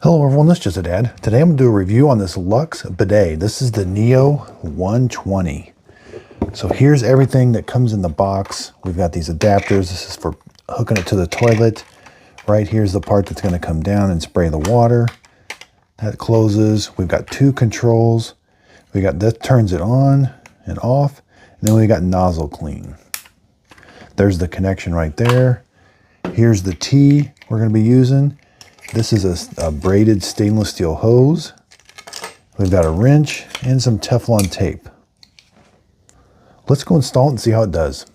Hello everyone, this is just a dad. Today I'm going to do a review on this LUXE bidet. This is the Neo 120. So here's everything that comes in the box. We've got these adapters. This is for hooking it to the toilet. Right here's the part that's going to come down and spray the water. That closes. We've got two controls. We got that turns it on and off. And then we got nozzle clean. There's the connection right there. Here's the T we're going to be using. This is a braided stainless steel hose. We've got a wrench and some Teflon tape. Let's go install it and see how it does.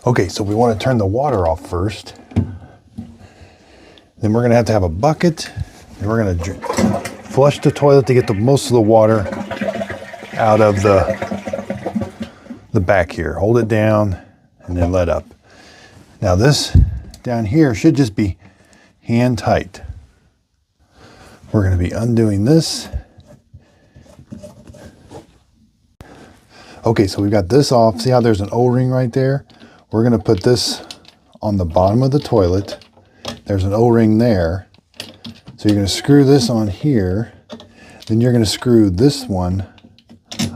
Okay, so we want to turn the water off first. Then we're going to have a bucket. And we're going to flush the toilet to get most of the water out of the back here. Hold it down and then let up. Now this down here should just be hand tight. We're going to be undoing this. Okay, so we've got this off. See how there's an O-ring right there? We're going to put this on the bottom of the toilet. There's an O-ring there. So you're going to screw this on here. Then you're going to screw this one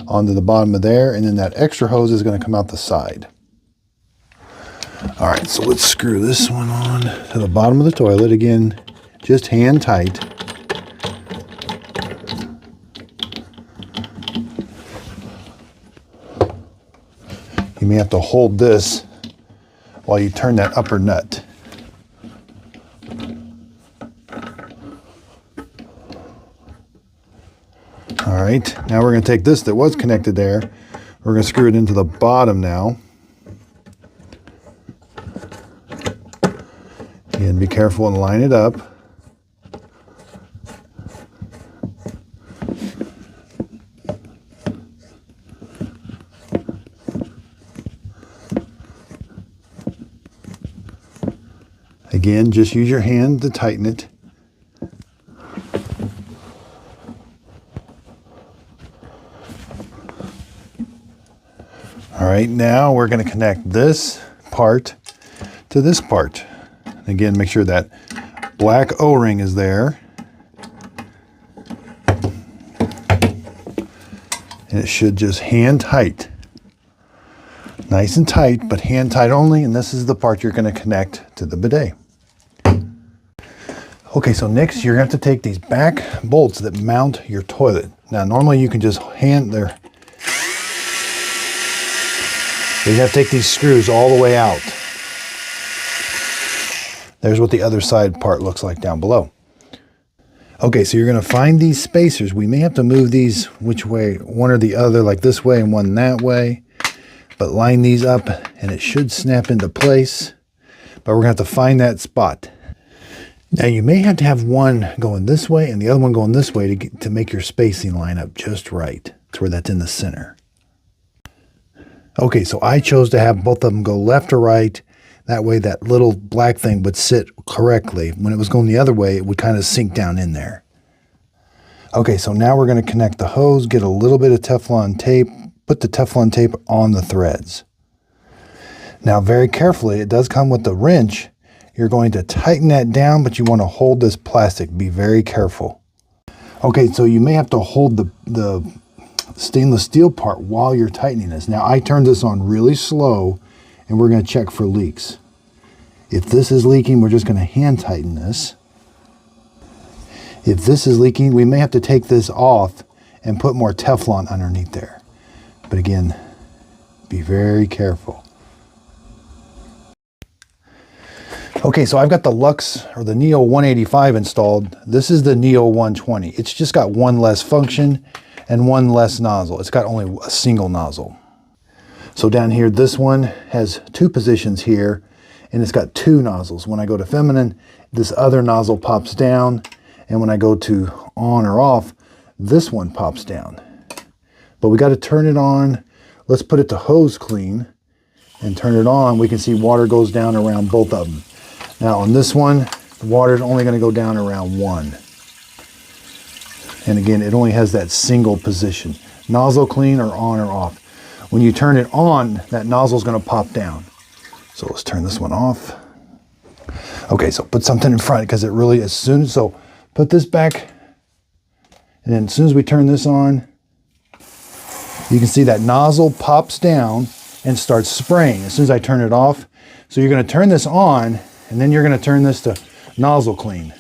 onto the bottom of there. And then that extra hose is going to come out the side. All right, so let's screw this one on to the bottom of the toilet. Again, just hand tight. You may have to hold this while you turn that upper nut. All right, now we're going to take this that was connected there. We're going to screw it into the bottom now. Again, be careful and line it up. Again, just use your hand to tighten it. All right, now we're going to connect this part to this part. Again, make sure that black O-ring is there. And it should just hand tight. Nice and tight, but hand tight only. And this is the part you're going to connect to the bidet. Okay, so next you're going to have to take these back bolts that mount your toilet. Now, normally you can just hand there. You have to take these screws all the way out. There's what the other side part looks like down below. Okay, so you're going to find these spacers. We may have to move these which way, one or the other, like this way and one that way. But line these up and it should snap into place. But we're going to have to find that spot. Now you may have to have one going this way and the other one going this way to make your spacing line up just right. To where that's in the center. Okay, so I chose to have both of them go left or right. That way that little black thing would sit correctly. When it was going the other way, it would kind of sink down in there. Okay, so now we're going to connect the hose, get a little bit of Teflon tape, put the Teflon tape on the threads. Now very carefully, it does come with the wrench. You're going to tighten that down, but you want to hold this plastic. Be very careful. Okay, so you may have to hold the stainless steel part while you're tightening this. Now I turned this on really slow, and we're going to check for leaks. If this is leaking, we're just going to hand tighten this. If this is leaking, we may have to take this off and put more Teflon underneath there. But again, be very careful. Okay, so I've got the LUXE or the Neo 185 installed. This is the Neo 120. It's just got one less function and one less nozzle. It's got only a single nozzle. So down here, this one has two positions here, and it's got two nozzles. When I go to feminine, this other nozzle pops down, and when I go to on or off, this one pops down. But we got to turn it on. Let's put it to hose clean and turn it on. We can see water goes down around both of them. Now on this one, the water is only going to go down around one. And again, it only has that single position. Nozzle clean or on or off. When you turn it on, that nozzle is going to pop down. So let's turn this one off. Okay, so put something in front because it really, so put this back, and then as soon as we turn this on, you can see that nozzle pops down and starts spraying as soon as I turn it off. So you're going to turn this on, and then you're going to turn this to nozzle clean.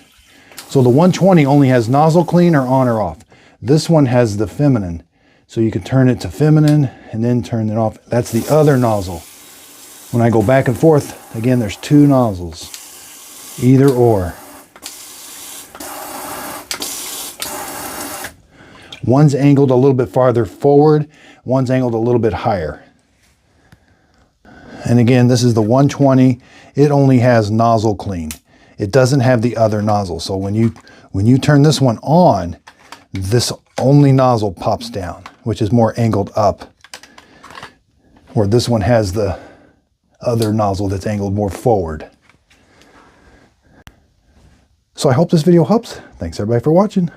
So the 120 only has nozzle clean or on or off. This one has the feminine. So you can turn it to feminine and then turn it off. That's the other nozzle. When I go back and forth, again, there's two nozzles. Either or. One's angled a little bit farther forward, one's angled a little bit higher. And again, this is the 120. It only has nozzle clean. It doesn't have the other nozzle. So when you turn this one on, this only nozzle pops down, which is more angled up. Where this one has the other nozzle that's angled more forward. So I hope this video helps. Thanks everybody for watching.